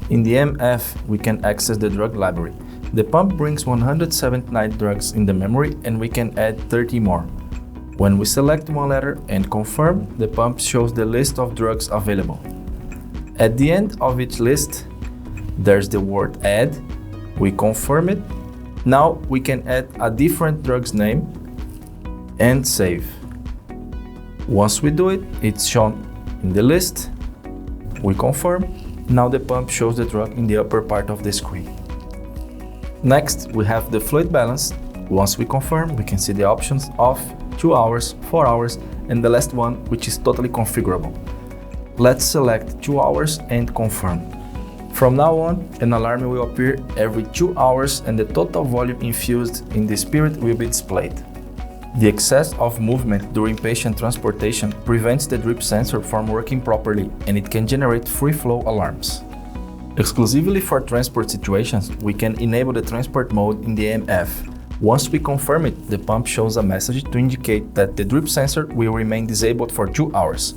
In the MF, we can access the drug library. The pump brings 179 drugs in the memory and we can add 30 more. When we select one letter and confirm, the pump shows the list of drugs available. At the end of each list, there's the word add. We confirm it. Now we can add a different drug's name and save. Once we do it, it's shown in the list. We confirm. Now the pump shows the drug in the upper part of the screen. Next, we have the fluid balance. Once we confirm, we can see the options of 2 hours, 4 hours, and the last one, which is totally configurable. Let's select 2 hours and confirm. From now on, an alarm will appear every 2 hours and the total volume infused in the spirit will be displayed. The excess of movement during patient transportation prevents the drip sensor from working properly and it can generate free flow alarms. Exclusively for transport situations, we can enable the transport mode in the MF. Once we confirm it, the pump shows a message to indicate that the drip sensor will remain disabled for 2 hours.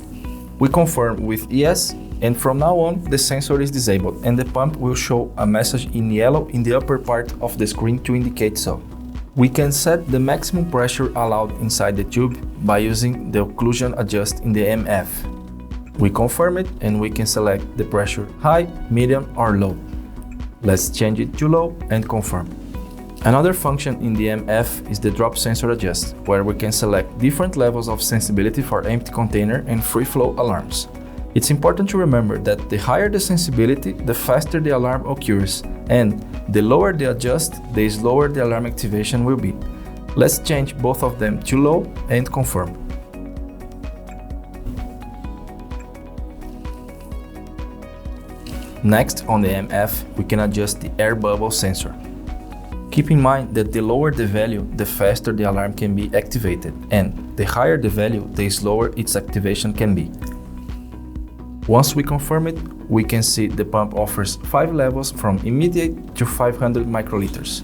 We confirm with yes, and from now on, the sensor is disabled and the pump will show a message in yellow in the upper part of the screen to indicate so. We can set the maximum pressure allowed inside the tube by using the occlusion adjust in the MF. We confirm it and we can select the pressure high, medium or low. Let's change it to low and confirm. Another function in the MF is the drop sensor adjust, where we can select different levels of sensibility for empty container and free flow alarms. It's important to remember that the higher the sensibility, the faster the alarm occurs, and the lower the adjust, the slower the alarm activation will be. Let's change both of them to low and confirm. Next, on the MF, we can adjust the air bubble sensor. Keep in mind that the lower the value, the faster the alarm can be activated, and the higher the value, the slower its activation can be. Once we confirm it, we can see the pump offers 5 levels from immediate to 500 microliters.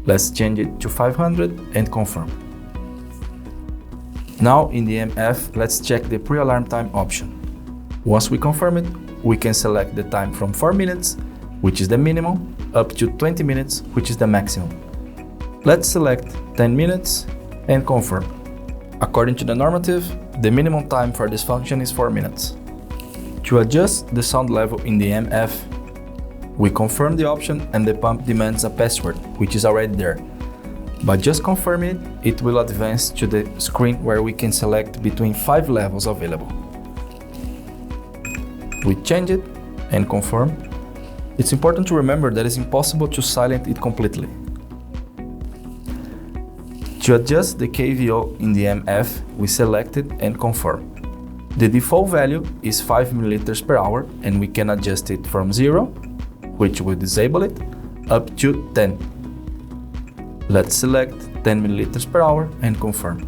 Let's change it to 500 and confirm. Now in the MF, let's check the pre-alarm time option. Once we confirm it, we can select the time from 4 minutes, which is the minimum, up to 20 minutes, which is the maximum. Let's select 10 minutes and confirm. According to the normative, the minimum time for this function is 4 minutes. To adjust the sound level in the MF, we confirm the option and the pump demands a password, which is already there. By just confirming it, it will advance to the screen where we can select between 5 levels available. We change it and confirm. It's important to remember that it's impossible to silence it completely. To adjust the KVO in the MF, we select it and confirm. The default value is 5 ml per hour and we can adjust it from 0, which will disable it, up to 10. Let's select 10 ml per hour and confirm.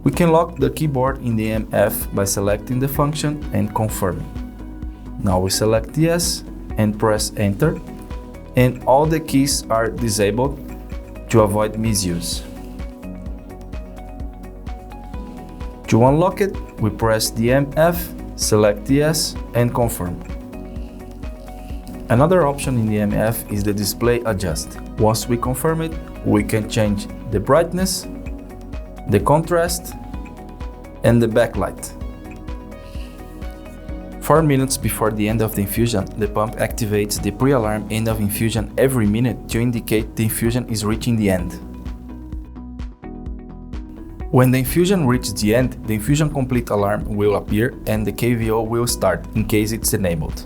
We can lock the keyboard in the MF by selecting the function and confirming. Now we select yes and press enter, and all the keys are disabled to avoid misuse. To unlock it, we press the MF, select yes and confirm. Another option in the MF is the display adjust. Once we confirm it, we can change the brightness, the contrast, and the backlight. 4 minutes before the end of the infusion, the pump activates the pre-alarm end of infusion every minute to indicate the infusion is reaching the end. When the infusion reaches the end, the infusion complete alarm will appear and the KVO will start in case it's enabled.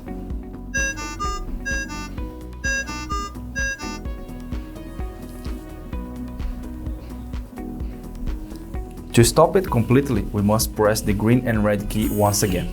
To stop it completely, we must press the green and red key once again.